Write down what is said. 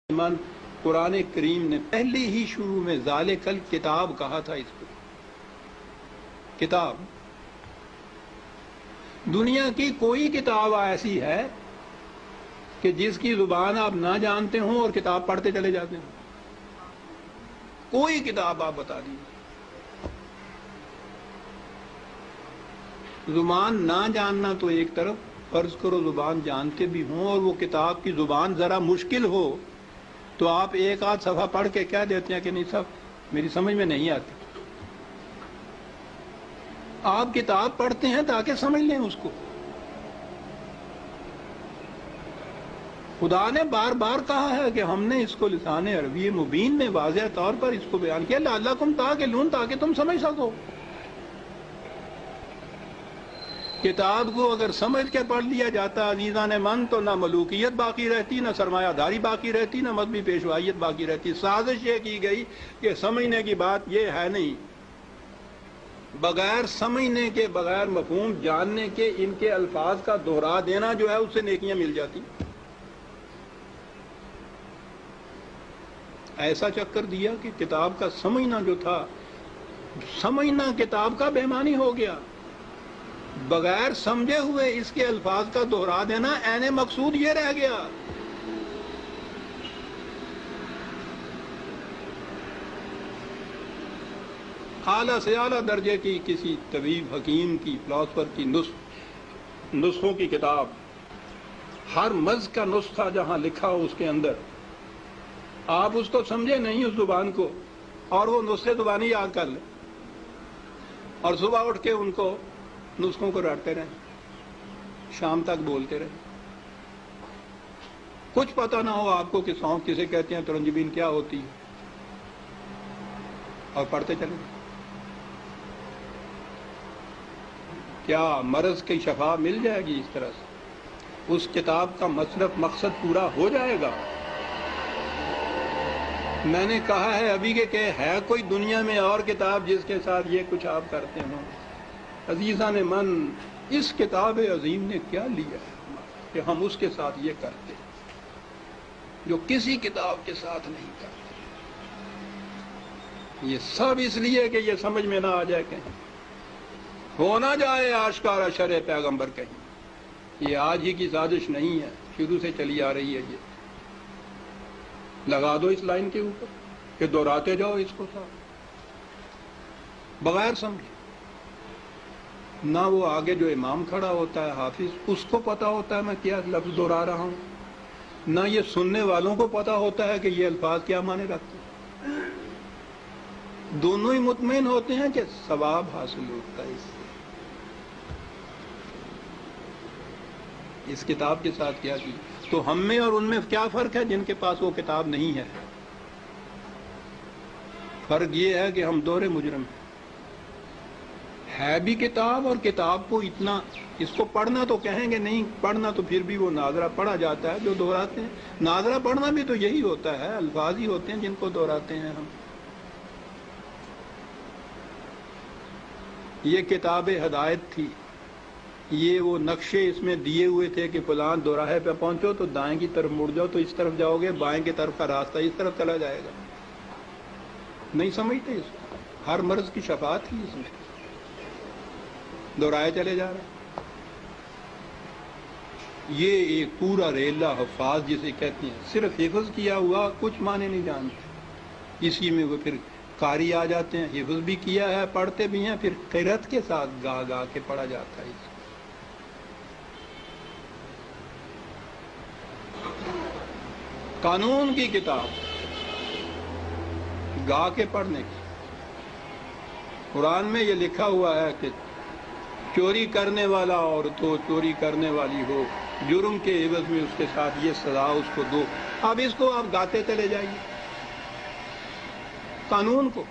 من قرآن کریم نے پہلے ہی شروع میں ذالکل کتاب کہا تھا. اس کو کتاب، دنیا کی کوئی کتاب ایسی ہے کہ جس کی زبان آپ نہ جانتے ہوں اور کتاب پڑھتے چلے جاتے ہیں؟ کوئی کتاب آپ بتا دیجیے. زبان نہ جاننا تو ایک طرف، فرض کرو زبان جانتے بھی ہوں اور وہ کتاب کی زبان ذرا مشکل ہو تو آپ ایک آدھ صفحہ پڑھ کے کہہ دیتے ہیں کہ نہیں صاحب میری سمجھ میں نہیں آتی. آپ کتاب پڑھتے ہیں تاکہ سمجھ لیں اس کو. خدا نے بار بار کہا ہے کہ ہم نے اس کو لسان عربی مبین میں واضح طور پر اس کو بیان کیا، لعلکم تعقلون، تاکہ تم سمجھ سکو. کتاب کو اگر سمجھ کے پڑھ لیا جاتا عزیزان من تو نہ ملوکیت باقی رہتی، نہ سرمایہ داری باقی رہتی، نہ مذہبی پیشوائیت باقی رہتی. سازش یہ کی گئی کہ سمجھنے کی بات یہ ہے نہیں، بغیر سمجھنے کے، بغیر مفہوم جاننے کے ان کے الفاظ کا دہرا دینا جو ہے اس سے نیکیاں مل جاتی. ایسا چکر دیا کہ کتاب کا سمجھنا جو تھا، سمجھنا کتاب کا بے معنی ہو گیا. بغیر سمجھے ہوئے اس کے الفاظ کا دہرا دینا عین مقصود یہ رہ گیا. اعلیٰ سے اعلیٰ درجے کی کسی طبیب، حکیم کی، فلاسفر کی نسخوں کی کتاب، ہر مرض کا نسخہ جہاں لکھا ہو اس کے اندر، آپ اس کو سمجھے نہیں اس زبان کو اور وہ نسخے زبانی یاد کر لیں اور صبح اٹھ کے ان کو نسخوں کو رٹتے رہیں، شام تک بولتے رہیں. کچھ پتہ نہ ہو آپ کو کہ سونف کسے کہتے ہیں، ترنجبین کیا ہوتی ہے، اور پڑھتے چلیں. کیا مرض کی شفا مل جائے گی اس طرح سے؟ اس کتاب کا مقصد پورا ہو جائے گا؟ میں نے کہا ہے ابھی کہ ہے کوئی دنیا میں اور کتاب جس کے ساتھ یہ کچھ آپ کرتے ہوں؟ عزیزان من، اس کتاب عظیم نے کیا لیا ہے کہ ہم اس کے ساتھ یہ کرتے جو کسی کتاب کے ساتھ نہیں کرتے؟ یہ سب اس لیے کہ یہ سمجھ میں نہ آ جائے، کہیں ہو نہ جائے آشکارا شرع پیغمبر. کہیں یہ آج ہی کی سازش نہیں ہے، شروع سے چلی آ رہی ہے. یہ لگا دو اس لائن کے اوپر کہ دہراتے جاؤ اس کو ساتھ، بغیر سمجھے. نہ وہ آگے جو امام کھڑا ہوتا ہے حافظ، اس کو پتا ہوتا ہے میں کیا لفظ دہرا رہا ہوں، نہ یہ سننے والوں کو پتا ہوتا ہے کہ یہ الفاظ کیا معنی رکھتے ہیں. دونوں ہی مطمئن ہوتے ہیں کہ ثواب حاصل ہوتا ہے. اس کتاب کے ساتھ کیا کی تو ہم میں اور ان میں کیا فرق ہے جن کے پاس وہ کتاب نہیں ہے؟ فرق یہ ہے کہ ہم دوہرے مجرم ہیں. ہے بھی کتاب، اور کتاب کو اتنا، اس کو پڑھنا تو کہیں گے نہیں، پڑھنا تو پھر بھی وہ ناظرہ پڑھا جاتا ہے جو دہراتے ہیں. ناظرہ پڑھنا بھی تو یہی ہوتا ہے، الفاظ ہی ہوتے ہیں جن کو دہراتے ہیں ہم. یہ کتاب ہدایت تھی، یہ وہ نقشے اس میں دیے ہوئے تھے کہ فلاں دوراہے پہ پہنچو تو دائیں کی طرف مڑ جاؤ تو اس طرف جاؤ گے، بائیں کی طرف کا راستہ اس طرف چلا جائے گا. نہیں سمجھتے اس کو. ہر مرض کی شفا تھی اس میں، دہرائے چلے جا رہے. یہ ایک پورا ریلا حفاظ جسے کہتے ہیں، صرف حفظ کیا ہوا کچھ معنی نہیں جانتے. اسی میں وہ پھر قاری آ جاتے ہیں، حفظ بھی کیا ہے، پڑھتے بھی ہیں، پھر قرأت کے ساتھ گا گا کے پڑھا جاتا ہے. قانون کی کتاب گا کے پڑھنے کی. قرآن میں یہ لکھا ہوا ہے کہ چوری کرنے والا عورت ہو، چوری کرنے والی ہو، جرم کے عوض میں اس کے ساتھ یہ سزا اس کو دو. اب اس کو آپ گاتے چلے جائیے قانون کو.